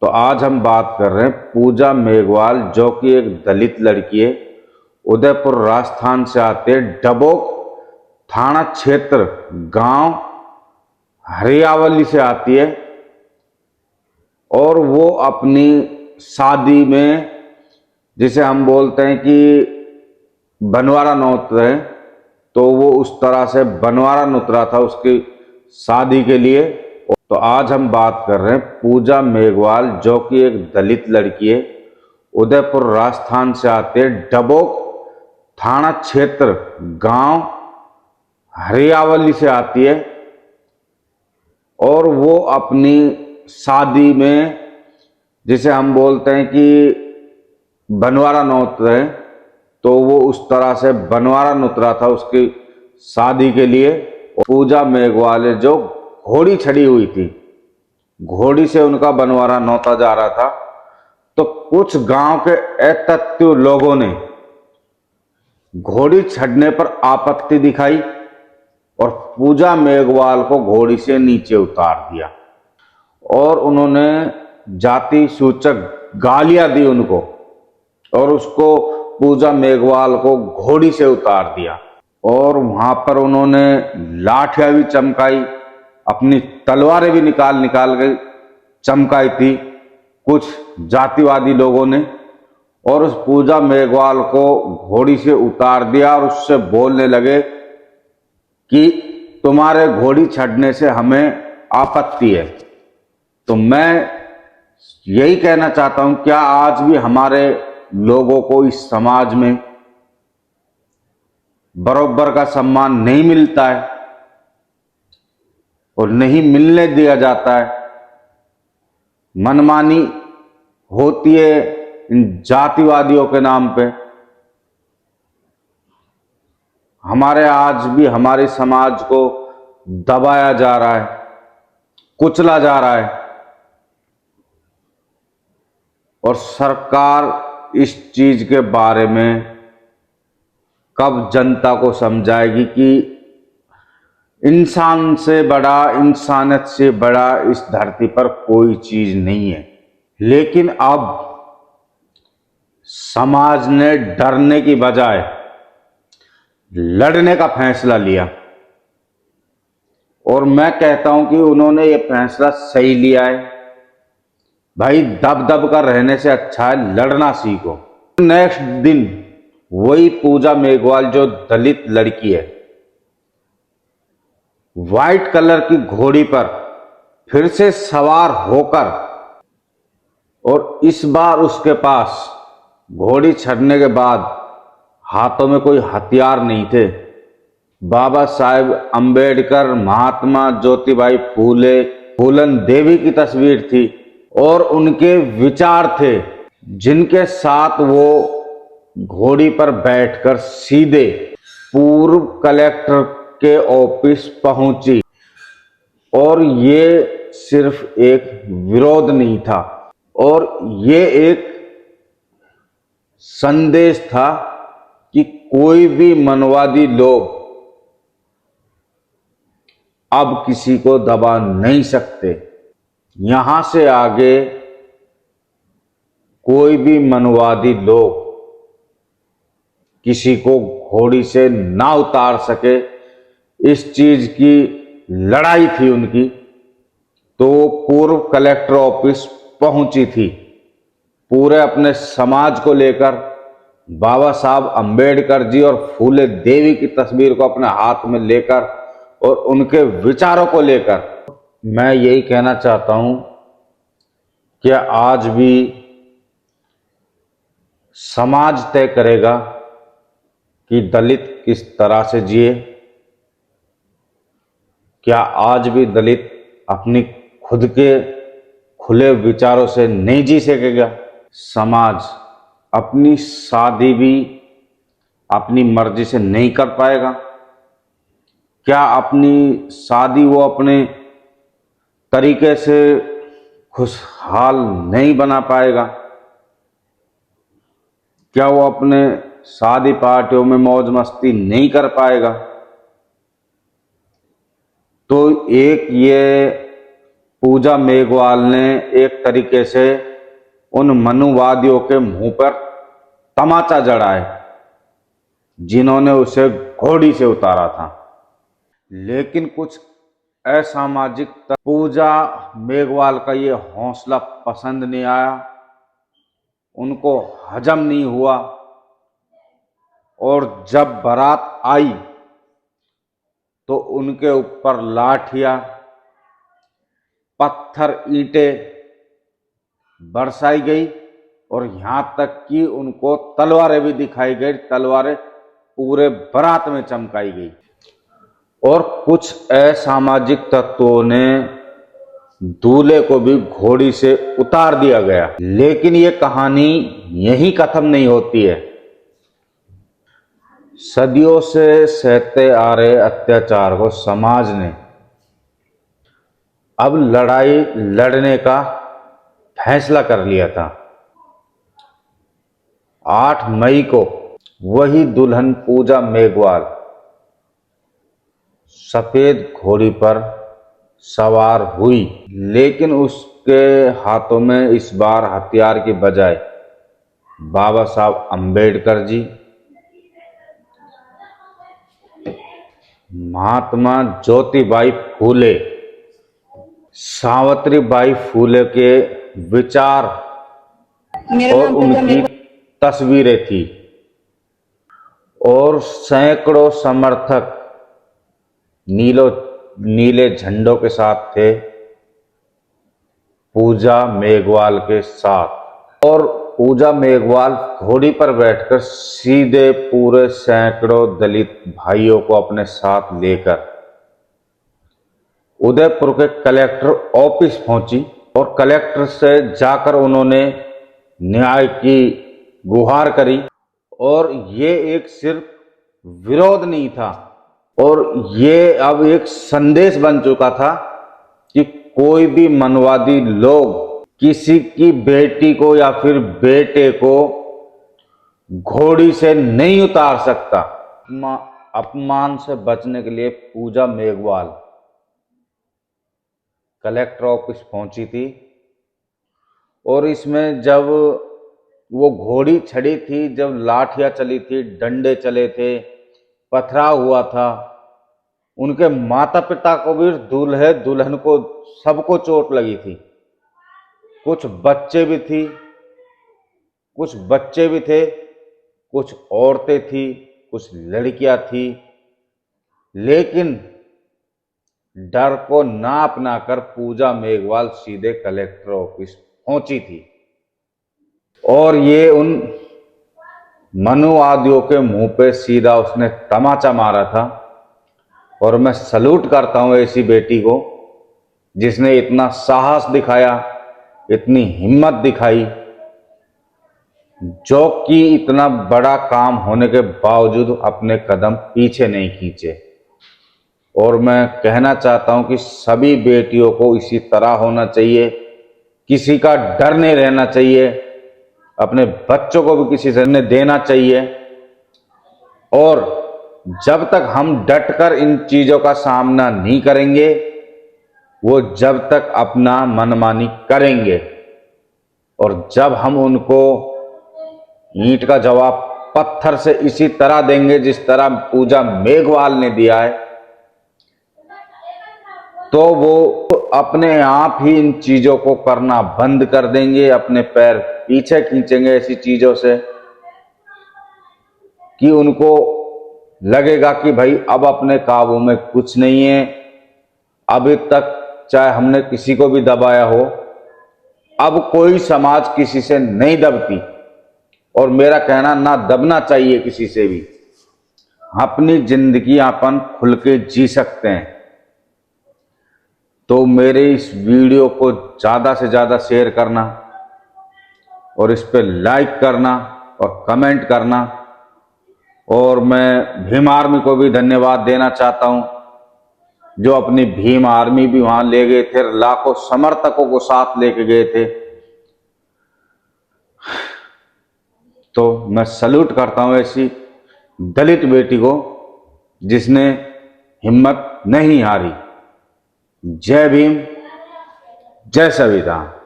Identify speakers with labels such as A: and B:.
A: तो आज हम बात कर रहे हैं पूजा मेघवाल, जो कि एक दलित लड़की है। उदयपुर राजस्थान से आते हैं, डबोक थाना क्षेत्र गांव हरियावली से आती है। और वो अपनी शादी में, जिसे हम बोलते हैं कि बनवारा नौत है, तो वो उस तरह से बनवारा उतरा था उसकी शादी के लिए। तो आज हम बात कर रहे हैं पूजा मेघवाल, जो कि एक दलित लड़की है। उदयपुर राजस्थान से आते हैं, डबोक थाना क्षेत्र गांव हरियावली से आती है। और वो अपनी शादी में, जिसे हम बोलते हैं कि बनवारा नौत है, तो वो उस तरह से बनवारा उतरा था उसकी शादी के लिए। पूजा मेघवाल जो घोड़ी चढ़ी हुई थी, घोड़ी से उनका बनवारा नौता जा रहा था। तो कुछ गांव के अतत्व लोगों ने घोड़ी चढ़ने पर आपत्ति दिखाई और पूजा मेघवाल को घोड़ी से नीचे उतार दिया और उन्होंने जाति सूचक गालियां दी उनको, और उसको पूजा मेघवाल को घोड़ी से उतार दिया। और वहां पर उन्होंने लाठियां भी चमकाई, अपनी तलवारें भी निकाल निकाल के चमकाई थी कुछ जातिवादी लोगों ने। और उस पूजा मेघवाल को घोड़ी से उतार दिया और उससे बोलने लगे कि तुम्हारे घोड़ी चढ़ने से हमें आपत्ति है। तो मैं यही कहना चाहता हूं, क्या आज भी हमारे लोगों को इस समाज में बराबर का सम्मान नहीं मिलता है और नहीं मिलने दिया जाता है? मनमानी होती है इन जातिवादियों के नाम पे। हमारे आज भी हमारे समाज को दबाया जा रहा है, कुचला जा रहा है। और सरकार इस चीज के बारे में कब जनता को समझाएगी कि इंसान से बड़ा, इंसानियत से बड़ा इस धरती पर कोई चीज नहीं है। लेकिन अब समाज ने डरने की बजाय लड़ने का फैसला लिया, और मैं कहता हूं कि उन्होंने ये फैसला सही लिया है। भाई, दब दब कर रहने से अच्छा है लड़ना सीखो। नेक्स्ट दिन वही पूजा मेघवाल जो दलित लड़की है, व्हाइट कलर की घोड़ी पर फिर से सवार होकर, और इस बार उसके पास घोड़ी चढ़ने के बाद हाथों में कोई हथियार नहीं थे। बाबा साहेब अंबेडकर, महात्मा ज्योतिबाई फूले, फूलन देवी की तस्वीर थी और उनके विचार थे, जिनके साथ वो घोड़ी पर बैठकर सीधे पूर्व कलेक्टर के ऑफिस पहुंची। और ये सिर्फ एक विरोध नहीं था, और ये एक संदेश था कि कोई भी मनवादी लोग अब किसी को दबा नहीं सकते। यहां से आगे कोई भी मनवादी लोग किसी को घोड़ी से ना उतार सके, इस चीज की लड़ाई थी उनकी। तो पूर्व कलेक्टर ऑफिस पहुंची थी पूरे अपने समाज को लेकर, बाबा साहब अंबेडकर जी और फूले देवी की तस्वीर को अपने हाथ में लेकर और उनके विचारों को लेकर। मैं यही कहना चाहता हूं कि आज भी समाज तय करेगा कि दलित किस तरह से जिए। क्या आज भी दलित अपनी खुद के खुले विचारों से नहीं जी सकेगा? समाज अपनी शादी भी अपनी मर्जी से नहीं कर पाएगा? क्या अपनी शादी वो अपने तरीके से खुशहाल नहीं बना पाएगा? क्या वो अपने शादी पार्टियों में मौज मस्ती नहीं कर पाएगा? तो एक ये पूजा मेघवाल ने एक तरीके से उन मनुवादियों के मुंह पर तमाचा जड़ाए जिन्होंने उसे घोड़ी से उतारा था। लेकिन कुछ असामाजिक पूजा मेघवाल का ये हौसला पसंद नहीं आया, उनको हजम नहीं हुआ, और जब बारात आई तो उनके ऊपर लाठियां, पत्थर, ईंटें बरसाई गई और यहां तक कि उनको तलवारें भी दिखाई गई। तलवारें पूरे बारात में चमकाई गई और कुछ असामाजिक तत्वों ने दूल्हे को भी घोड़ी से उतार दिया गया। लेकिन ये कहानी यहीं खत्म नहीं होती है। सदियों से सहते आ रहे अत्याचार को समाज ने अब लड़ाई लड़ने का फैसला कर लिया था। 8 मई को वही दुल्हन पूजा मेघवाल सफेद घोड़ी पर सवार हुई, लेकिन उसके हाथों में इस बार हथियार की बजाय बाबा साहब अंबेडकर जी, महात्मा ज्योतिबाई फूले, सावित्रीबाई फूले के विचार और उनकी तस्वीरें थी और सैकड़ों समर्थक नीले झंडों के साथ थे पूजा मेघवाल के साथ। और पूजा मेघवाल घोड़ी पर बैठकर सीधे पूरे सैकड़ों दलित भाइयों को अपने साथ लेकर उदयपुर के कलेक्टर ऑफिस पहुंची और कलेक्टर से जाकर उन्होंने न्याय की गुहार करी। और ये एक सिर्फ विरोध नहीं था, और ये अब एक संदेश बन चुका था कि कोई भी मनवादी लोग किसी की बेटी को या फिर बेटे को घोड़ी से नहीं उतार सकता। अपमान से बचने के लिए पूजा मेघवाल कलेक्टर ऑफिस पहुंची थी और इसमें जब वो घोड़ी छड़ी थी, जब लाठियां चली थी, डंडे चले थे, पथराव हुआ था, उनके माता पिता को भी, दूल्हे दुल्हन को, सबको चोट लगी थी। कुछ बच्चे भी थे, कुछ औरतें थी, कुछ लड़कियां थी, लेकिन डर को ना अपना कर पूजा मेघवाल सीधे कलेक्टर ऑफिस पहुंची थी और ये उन मनुवादियों के मुंह पे सीधा उसने तमाचा मारा था। और मैं सल्यूट करता हूं ऐसी बेटी को जिसने इतना साहस दिखाया, इतनी हिम्मत दिखाई, जो कि इतना बड़ा काम होने के बावजूद अपने कदम पीछे नहीं खींचे। और मैं कहना चाहता हूं कि सभी बेटियों को इसी तरह होना चाहिए, किसी का डर नहीं रहना चाहिए, अपने बच्चों को भी किसी से नहीं देना चाहिए। और जब तक हम डटकर इन चीजों का सामना नहीं करेंगे, वो जब तक अपना मनमानी करेंगे, और जब हम उनको ईंट का जवाब पत्थर से इसी तरह देंगे जिस तरह पूजा मेघवाल ने दिया है, तो वो अपने आप ही इन चीजों को करना बंद कर देंगे, अपने पैर पीछे खींचेंगे ऐसी चीजों से कि उनको लगेगा कि भाई अब अपने काबू में कुछ नहीं है। अभी तक चाहे हमने किसी को भी दबाया हो, अब कोई समाज किसी से नहीं दबती, और मेरा कहना ना दबना चाहिए किसी से भी। अपनी जिंदगी अपन खुल के जी सकते हैं। तो मेरे इस वीडियो को ज़्यादा से ज़्यादा शेयर करना और इस पर लाइक करना और कमेंट करना। और मैं भीम आर्मी को भी धन्यवाद देना चाहता हूं, जो अपनी भीम आर्मी भी वहां ले गए थे, लाखों समर्थकों को साथ लेके गए थे। तो मैं सल्यूट करता हूं ऐसी दलित बेटी को जिसने हिम्मत नहीं हारी। जय भीम, जय सविता।